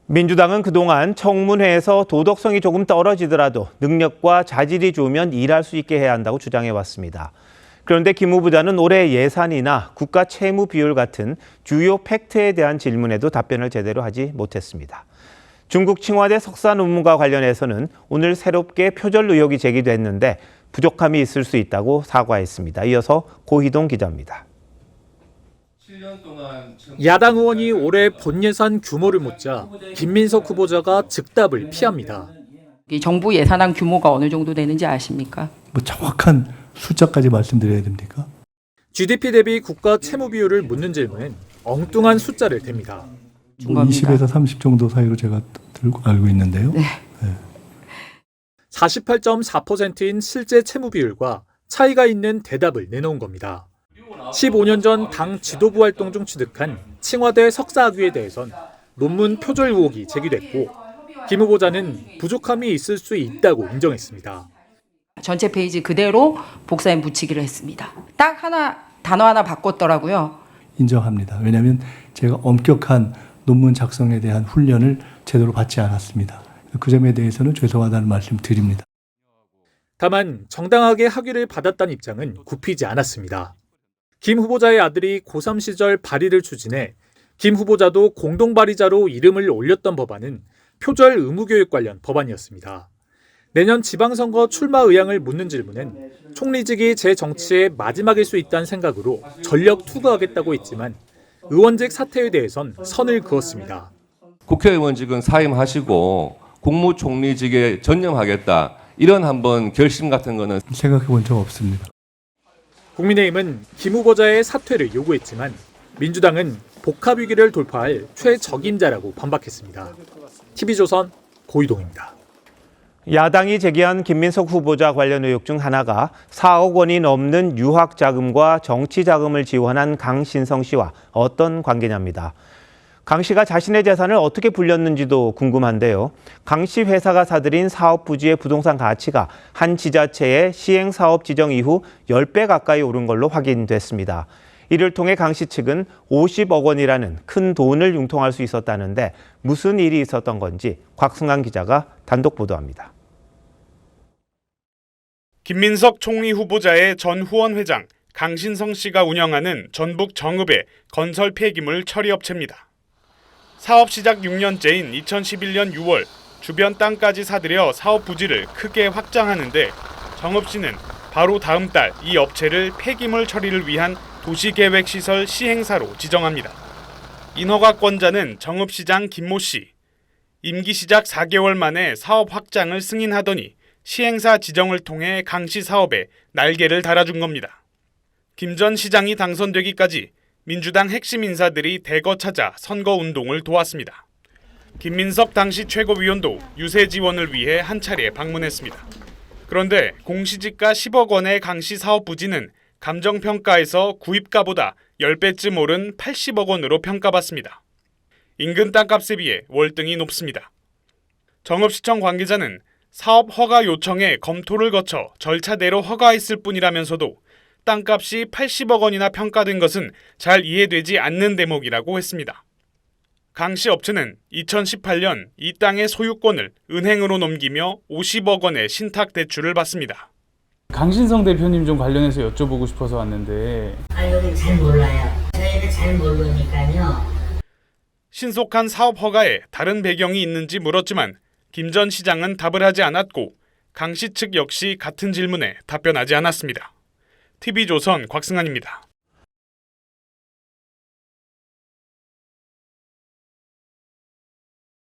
민주당은 그동안 청문회에서 도덕성이 조금 떨어지더라도 능력과 자질이 좋으면 일할 수 있게 해야 한다고 주장해왔습니다. 그런데 김 후보자는 올해 예산이나 국가 채무 비율 같은 주요 팩트에 대한 질문에도 답변을 제대로 하지 못했습니다. 중국 칭화대 석사 논문과 관련해서는 오늘 새롭게 표절 의혹이 제기됐는데 부족함이 있을 수 있다고 사과했습니다. 이어서 고희동 기자입니다. 야당 의원이 올해 본 예산 규모를 묻자 김민석 후보자가 즉답을 피합니다. 정부 예산안 규모가 어느 정도 되는지 아십니까? 정확한 숫자까지 말씀드려야 됩니까? GDP 대비 국가 채무 비율을 묻는 질문엔 엉뚱한 숫자를 댑니다. 20에서 30 정도 사이로 제가 알고 있는데요. 네. 48.4%인 실제 채무 비율과 차이가 있는 대답을 내놓은 겁니다. 15년 전 당 지도부 활동 중 취득한 칭화대 석사학위에 대해선 논문 표절 의혹이 제기됐고 김 후보자는 부족함이 있을 수 있다고 인정했습니다. 전체 페이지 그대로 복사해 붙이기로 했습니다. 딱 단어 하나 바꿨더라고요. 인정합니다. 왜냐하면 제가 엄격한 논문 작성에 대한 훈련을 제대로 받지 않았습니다. 그 점에 대해서는 죄송하다는 말씀 드립니다. 다만 정당하게 학위를 받았다는 입장은 굽히지 않았습니다. 김 후보자의 아들이 고3 시절 발의를 추진해 김 후보자도 공동 발의자로 이름을 올렸던 법안은 표절 의무교육 관련 법안이었습니다. 내년 지방선거 출마 의향을 묻는 질문엔 총리직이 제 정치의 마지막일 수 있다는 생각으로 전력 투구하겠다고 했지만 의원직 사퇴에 대해선 선을 그었습니다. 국회의원직은 사임하시고 국무총리직에 전념하겠다. 이런 한번 결심 같은 거는 생각해 본 적 없습니다. 국민의힘은 김 후보자의 사퇴를 요구했지만 민주당은 복합위기를 돌파할 최적임자라고 반박했습니다. TV조선 고희동입니다. 야당이 제기한 김민석 후보자 관련 의혹 중 하나가 4억 원이 넘는 유학자금과 정치자금을 지원한 강신성 씨와 어떤 관계냐입니다. 강 씨가 자신의 재산을 어떻게 불렸는지도 궁금한데요. 강 씨 회사가 사들인 사업 부지의 부동산 가치가 한 지자체의 시행사업 지정 이후 10배 가까이 오른 걸로 확인됐습니다. 이를 통해 강 씨 측은 50억 원이라는 큰 돈을 융통할 수 있었다는데 무슨 일이 있었던 건지 곽승환 기자가 단독 보도합니다. 김민석 총리 후보자의 전 후원 회장 강신성 씨가 운영하는 전북 정읍의 건설 폐기물 처리업체입니다. 사업 시작 6년째인 2011년 6월 주변 땅까지 사들여 사업 부지를 크게 확장하는데 정읍 씨는 바로 다음 달 이 업체를 폐기물 처리를 위한 도시계획시설 시행사로 지정합니다. 인허가권자는 정읍시장 김모 씨. 임기 시작 4개월 만에 사업 확장을 승인하더니 시행사 지정을 통해 강 씨 사업에 날개를 달아준 겁니다. 김 전 시장이 당선되기까지 민주당 핵심 인사들이 대거 찾아 선거운동을 도왔습니다. 김민석 당시 최고위원도 유세 지원을 위해 한 차례 방문했습니다. 그런데 공시지가 10억 원의 강 씨 사업 부지는 감정평가에서 구입가보다 10배쯤 오른 80억 원으로 평가받습니다. 인근 땅값에 비해 월등히 높습니다. 정읍시청 관계자는 사업 허가 요청에 검토를 거쳐 절차대로 허가했을 뿐이라면서도 땅값이 80억 원이나 평가된 것은 잘 이해되지 않는 대목이라고 했습니다. 강 씨 업체는 2018년 이 땅의 소유권을 은행으로 넘기며 50억 원의 신탁 대출을 받습니다. 강신성 대표님 좀 관련해서 여쭤보고 싶어서 왔는데. 여기 잘 몰라요. 저희는 잘 모르니까요. 신속한 사업 허가에 다른 배경이 있는지 물었지만 김 전 시장은 답을 하지 않았고 강 씨 측 역시 같은 질문에 답변하지 않았습니다. TV조선 곽승환입니다.